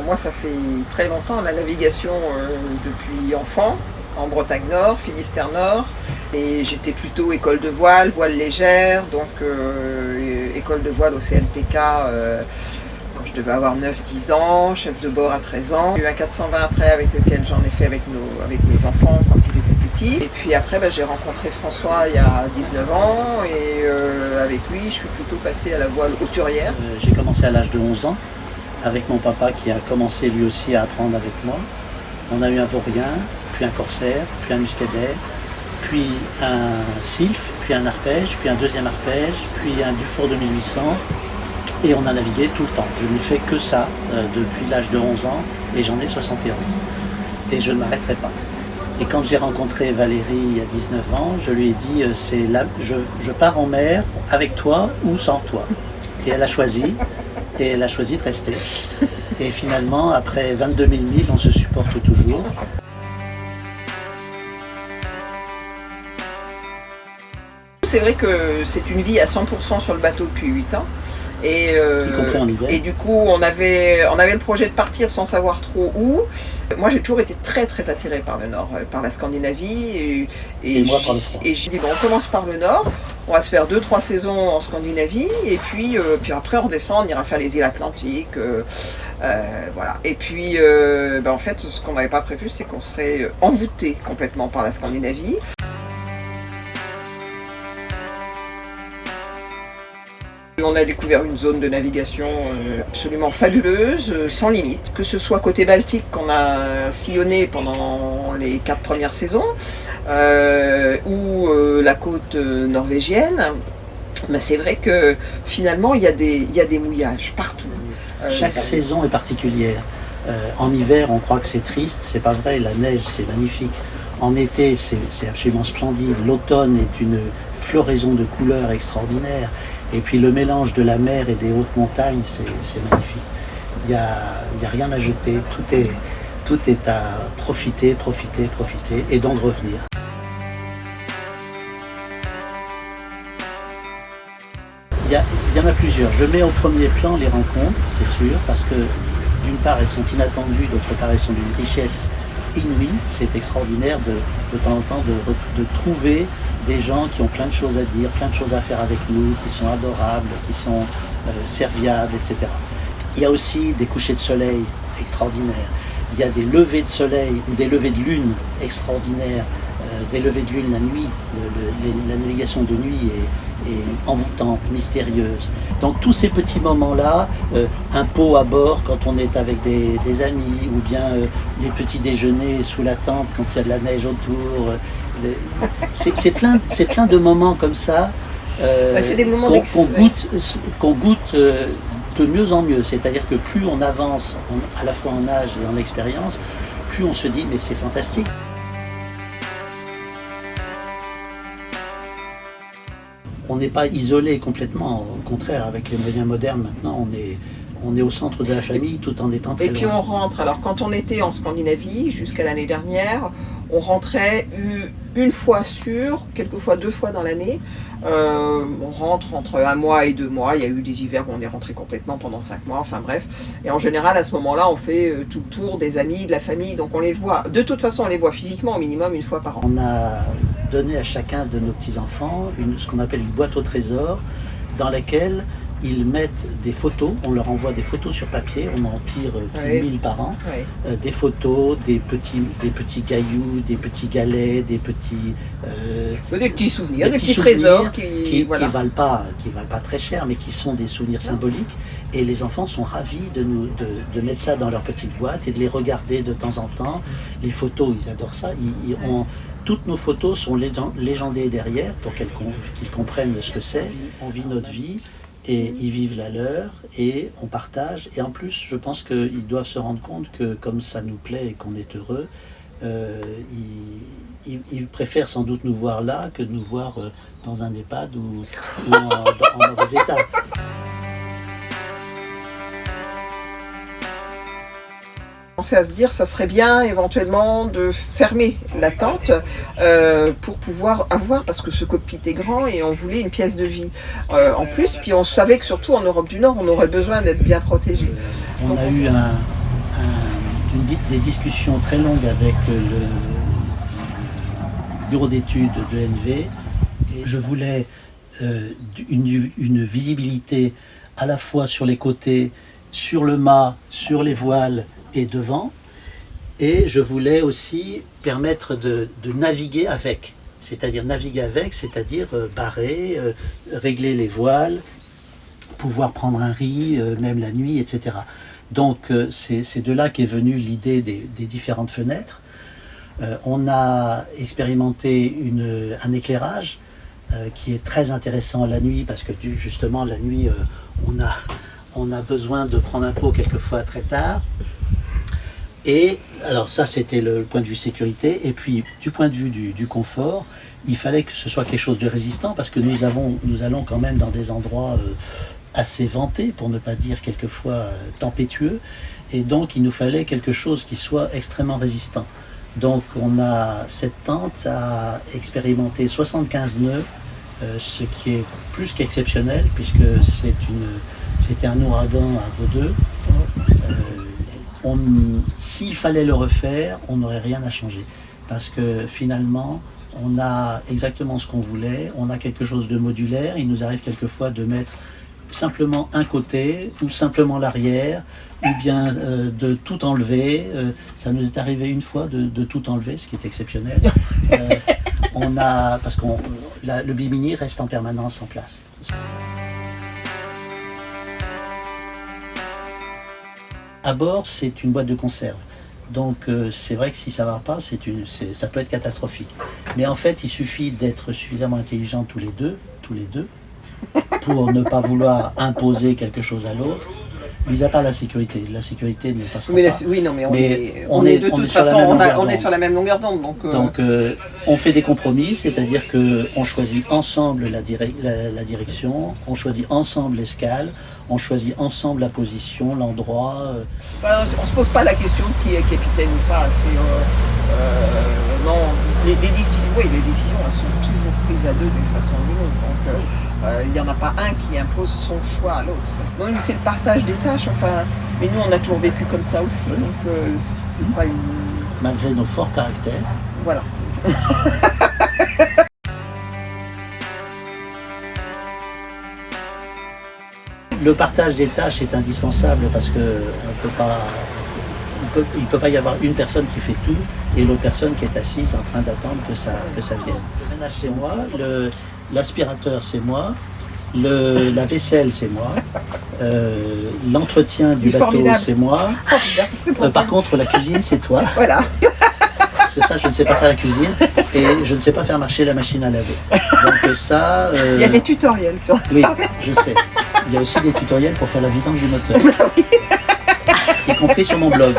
moi ça fait très longtemps la navigation depuis enfant, en Bretagne Nord, Finistère Nord. Et j'étais plutôt école de voile, voile légère, donc école de voile au CNPK quand je devais avoir 9-10 ans, chef de bord à 13 ans. J'ai eu un 420 après avec lequel j'en ai fait avec mes enfants quand ils étaient petits. Et puis après j'ai rencontré François il y a 19 ans et avec lui je suis plutôt passée à la voile hauturière. J'ai commencé à l'âge de 11 ans avec mon papa qui a commencé lui aussi à apprendre avec moi. On a eu un vaurien, puis un corsaire, puis un muscadet, puis un sylphe, puis un arpège, puis un deuxième arpège, puis un Dufour 2800. Et on a navigué tout le temps. Je n'ai fait que ça depuis l'âge de 11 ans et j'en ai 71. Et je ne m'arrêterai pas. Et quand j'ai rencontré Valérie il y a 19 ans, je lui ai dit je pars en mer avec toi ou sans toi. Et elle a choisi. Et elle a choisi de rester. Et finalement, après 22 000 milles, on se supporte toujours. C'est vrai que c'est une vie à 100% sur le bateau depuis 8 ans. Y compris en hiver. Et du coup, on avait le projet de partir sans savoir trop où. Moi, j'ai toujours été très très attirée par le Nord, par la Scandinavie. Et moi par le froid. Et j'ai dit, bon, on commence par le Nord, on va se faire 2-3 saisons en Scandinavie, et puis après on redescend, on ira faire les îles Atlantiques. Voilà. Et puis, en fait, ce qu'on n'avait pas prévu, c'est qu'on serait envoûté complètement par la Scandinavie. On a découvert une zone de navigation absolument fabuleuse, sans limite, que ce soit côté Baltique qu'on a sillonné pendant les 4 premières saisons, ou la côte norvégienne. Mais c'est vrai que finalement il y a des mouillages partout. Chaque saison est particulière. En hiver, on croit que c'est triste, c'est pas vrai, la neige c'est magnifique. En été, c'est absolument splendide. L'automne est une floraison de couleurs extraordinaire. Et puis le mélange de la mer et des hautes montagnes, c'est magnifique. Il y a rien à jeter, tout est à profiter et d'en revenir. Il y en a plusieurs. Je mets au premier plan les rencontres, c'est sûr, parce que d'une part elles sont inattendues, d'autre part elles sont d'une richesse inouïe. C'est extraordinaire de temps en temps de trouver des gens qui ont plein de choses à dire, plein de choses à faire avec nous, qui sont adorables, qui sont serviables, etc. Il y a aussi des couchers de soleil extraordinaires. Il y a des levées de soleil ou des levées de lune extraordinaires, des levées de lune la nuit. La navigation de nuit est envoûtante, mystérieuse. Donc tous ces petits moments-là, un pot à bord quand on est avec des amis, ou bien les petits déjeuners sous la tente quand il y a de la neige autour. C'est plein de moments comme ça qu'on goûte de mieux en mieux. C'est-à-dire que plus on avance à la fois en âge et en expérience, plus on se dit mais c'est fantastique. On n'est pas isolé complètement, au contraire, avec les moyens modernes maintenant, on est au centre de la famille tout en étant très loin. Et puis on rentre, alors quand on était en Scandinavie, jusqu'à l'année dernière, on rentrait une fois sur, quelquefois 2 fois dans l'année. On rentre entre 1 mois et 2 mois, il y a eu des hivers où on est rentré complètement pendant 5 mois, enfin bref. Et en général, à ce moment-là, on fait tout le tour des amis, de la famille, donc on les voit. De toute façon, on les voit physiquement au minimum 1 fois par an. On a donné à chacun de nos petits-enfants ce qu'on appelle une boîte au trésor, dans laquelle ils mettent des photos, on leur envoie des photos sur papier, on en tire plus de 1000 par an, des photos, des petits gailloux, des petits galets, des petits souvenirs, des petits trésors qui valent pas très cher, mais qui sont des souvenirs symboliques. Et les enfants sont ravis de mettre ça dans leur petite boîte et de les regarder de temps en temps. Les photos, ils adorent ça. Toutes nos photos sont légendées derrière pour qu'ils comprennent ce que c'est. On vit notre vie et ils vivent la leur et on partage. Et en plus, je pense qu'ils doivent se rendre compte que comme ça nous plaît et qu'on est heureux, ils préfèrent sans doute nous voir là que nous voir dans un EHPAD ou en mauvais état. Commencer à se dire ça serait bien éventuellement de fermer la tente pour pouvoir avoir, parce que ce cockpit est grand et on voulait une pièce de vie en plus, puis on savait que surtout en Europe du Nord on aurait besoin d'être bien protégé. On a eu un des discussions très longues avec le bureau d'études de NV. Et je voulais une visibilité à la fois sur les côtés, sur le mât, sur les voiles et devant. Et je voulais aussi permettre de naviguer avec. C'est-à-dire barrer, régler les voiles, pouvoir prendre un riz, même la nuit, etc. Donc c'est de là qu'est venue l'idée des différentes fenêtres. On a expérimenté un éclairage qui est très intéressant la nuit, parce que justement la nuit on a besoin de prendre un pot quelquefois très tard. Et alors ça c'était le point de vue sécurité, et puis du point de vue du confort, il fallait que ce soit quelque chose de résistant, parce que nous allons quand même dans des endroits assez ventés, pour ne pas dire quelquefois tempétueux, et donc il nous fallait quelque chose qui soit extrêmement résistant. Donc cette tente a expérimenté 75 nœuds, ce qui est plus qu'exceptionnel, puisque c'était un ouragan à Godeux. S'il fallait le refaire, on n'aurait rien à changer, parce que finalement on a exactement ce qu'on voulait, on a quelque chose de modulaire. Il nous arrive quelquefois de mettre simplement un côté ou simplement l'arrière, ou bien de tout enlever. Ça nous est arrivé une fois de tout enlever, ce qui est exceptionnel. Parce que le bimini reste en permanence en place. À bord, c'est une boîte de conserve. Donc c'est vrai que si ça ne va pas, ça peut être catastrophique. Mais en fait, il suffit d'être suffisamment intelligents tous les deux, pour ne pas vouloir imposer quelque chose à l'autre, mis à part la sécurité. La sécurité ne passera pas. Oui, non, mais on est de toute façon, on est sur la même longueur d'onde. Donc on fait des compromis, c'est-à-dire qu'on choisit ensemble la direction, on choisit ensemble l'escale, on choisit ensemble la position, l'endroit. On ne se pose pas la question de qui est capitaine ou pas. Non, les décisions elles sont toujours prises à deux d'une façon ou d'une autre. Donc il n'y en a pas un qui impose son choix à l'autre. Non, c'est le partage des tâches. Enfin, mais nous on a toujours vécu comme ça aussi. Donc c'est pas une. Malgré nos forts caractères. Voilà. Le partage des tâches est indispensable, parce que il ne peut pas y avoir une personne qui fait tout et l'autre personne qui est assise en train d'attendre que ça vienne. Le ménage c'est moi, l'aspirateur c'est moi, la vaisselle c'est moi, l'entretien du bateau c'est moi. Par contre la cuisine c'est toi. Voilà. C'est ça, je ne sais pas faire la cuisine et je ne sais pas faire marcher la machine à laver. Donc ça. Il y a des tutoriels sur Internet. Oui, je sais. Il y a aussi des tutoriels pour faire la vidange du moteur. Y compris sur mon blog.